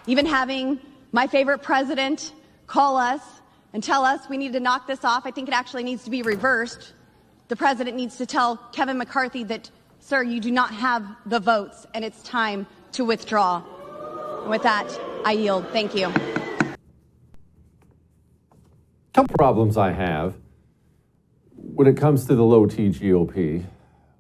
Even having my favorite president call us and tell us we need to knock this off, I think it actually needs to be reversed. The president needs to tell Kevin McCarthy that, sir, you do not have the votes and it's time to withdraw. And with that, I yield. Thank you. Couple problems I have when it comes to the low T GOP.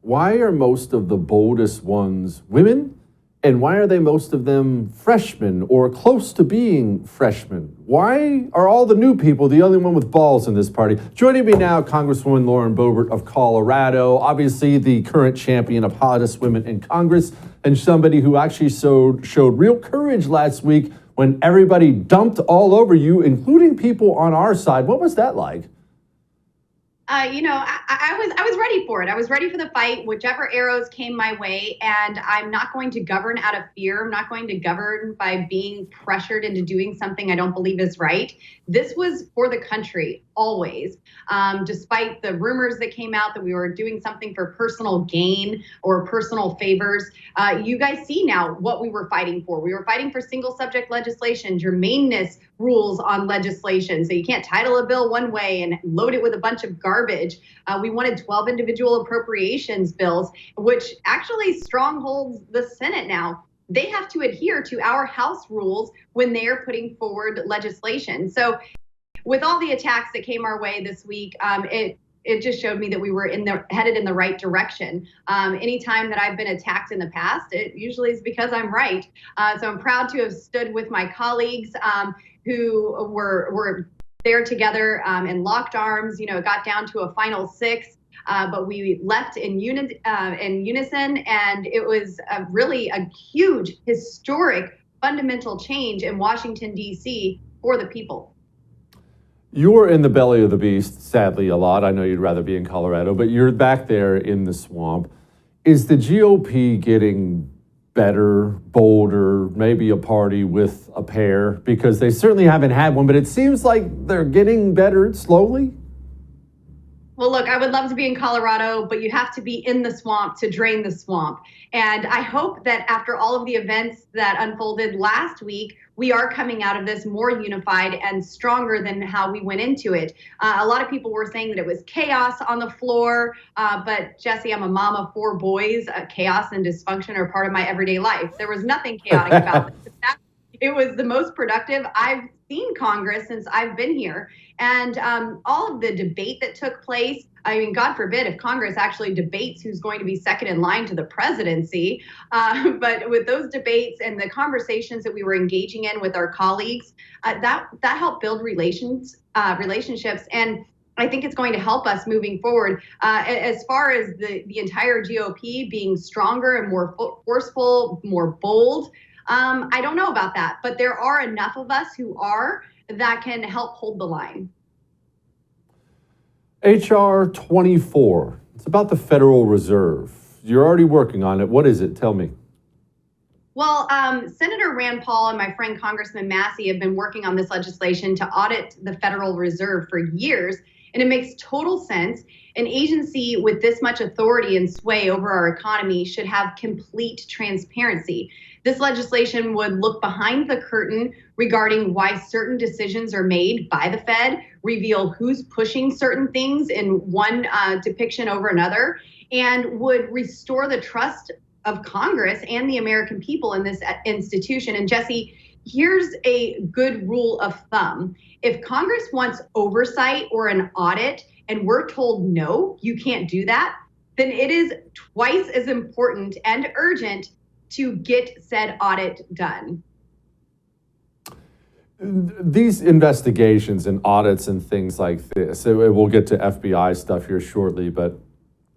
Why are most of the boldest ones women? And why are they most of them freshmen or close to being freshmen? Why are all the new people the only one with balls in this party? Joining me now, Congresswoman Boebert of Colorado, obviously the current champion of hottest women in Congress, and somebody who actually showed real courage last week when everybody dumped all over you, including people on our side. What was that like? I was ready for it. I was ready for the fight, whichever arrows came my way, and I'm not going to govern out of fear. I'm not going to govern by being pressured into doing something I don't believe is right. This was for the country, always. Despite the rumors that came out that we were doing something for personal gain or personal favors, you guys see now what we were fighting for. We were fighting for single subject legislation, germaneness rules on legislation. So you can't title a bill one way and load it with a bunch of garbage. We wanted 12 individual appropriations bills, which actually strongholds the Senate now. They have to adhere to our House rules when they are putting forward legislation. So with all the attacks that came our way this week, it just showed me that we were headed in the right direction. Anytime that I've been attacked in the past, it usually is because I'm right. So I'm proud to have stood with my colleagues who were there together in locked arms. You know, it got down to a final 6, but we left in unison, and it was really a huge, historic, fundamental change in Washington, D.C. for the people. You're in the belly of the beast, sadly, a lot. I know you'd rather be in Colorado, but you're back there in the swamp. Is the GOP getting better, bolder, maybe a party with a pair? Because they certainly haven't had one, but it seems like they're getting better slowly. Well, look, I would love to be in Colorado, but you have to be in the swamp to drain the swamp. And I hope that after all of the events that unfolded last week, we are coming out of this more unified and stronger than how we went into it. A lot of people were saying that it was chaos on the floor, but Jesse, I'm a mom of 4 boys. Chaos and dysfunction are part of my everyday life. There was nothing chaotic about this. It was the most productive I've seen Congress since I've been here. And all of the debate that took place, I mean, God forbid if Congress actually debates who's going to be second in line to the presidency. But with those debates and the conversations that we were engaging in with our colleagues, that helped build relationships. And I think it's going to help us moving forward. As far as the entire GOP being stronger and more forceful, more bold, I don't know about that, but there are enough of us who are that can help hold the line. HR 24. It's about the Federal Reserve. You're already working on it. What is it? Tell me. Well, Senator Rand Paul and my friend Congressman Massey have been working on this legislation to audit the Federal Reserve for years, and it makes total sense. An agency with this much authority and sway over our economy should have complete transparency. This legislation would look behind the curtain regarding why certain decisions are made by the Fed, reveal who's pushing certain things in one depiction over another, and would restore the trust of Congress and the American people in this institution. And Jesse, here's a good rule of thumb. If Congress wants oversight or an audit and we're told, no, you can't do that, then it is twice as important and urgent to get said audit done. These investigations and audits and things like this, we'll get to FBI stuff here shortly, but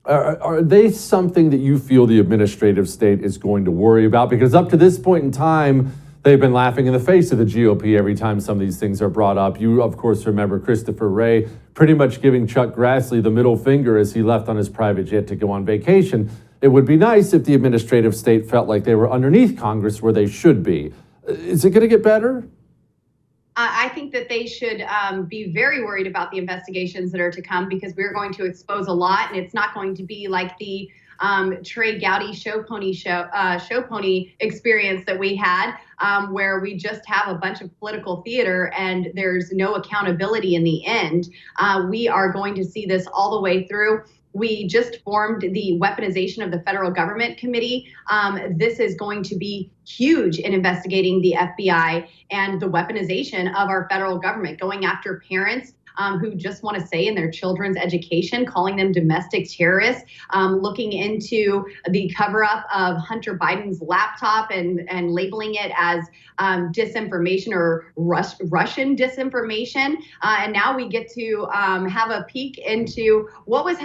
are they something that you feel the administrative state is going to worry about? Because up to this point in time, they've been laughing in the face of the GOP every time some of these things are brought up. You, of course, remember Christopher Wray pretty much giving Chuck Grassley the middle finger as he left on his private jet to go on vacation. It would be nice if the administrative state felt like they were underneath Congress where they should be. Is it going to get better? I think that they should be very worried about the investigations that are to come, because we're going to expose a lot, and it's not going to be like the Trey Gowdy show pony experience that we had, where we just have a bunch of political theater and there's no accountability in the end. We are going to see this all the way through. We just formed the Weaponization of the Federal Government Committee. This is going to be huge in investigating the FBI and the weaponization of our federal government, going after parents who just want to say in their children's education, calling them domestic terrorists, looking into the cover-up of Hunter Biden's laptop and labeling it as disinformation or Russian disinformation. And now we get to have a peek into what was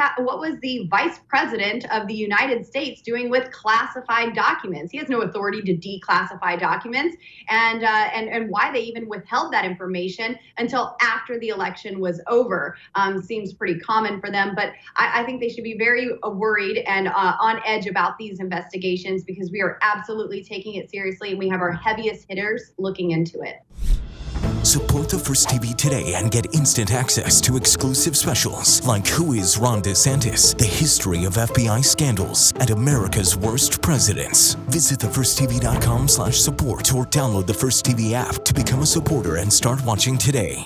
the vice president of the United States doing with classified documents. He has no authority to declassify documents, and why they even withheld that information until after the election was over seems pretty common for them. But I think they should be very worried and on edge about these investigations, because we are absolutely taking it seriously, and we have our heaviest hitters looking into it. Support the First TV today and get instant access to exclusive specials like Who is Ron DeSantis, the history of FBI scandals, and America's worst presidents. Visit thefirsttv.com/support or download the First TV app to become a supporter and start watching today.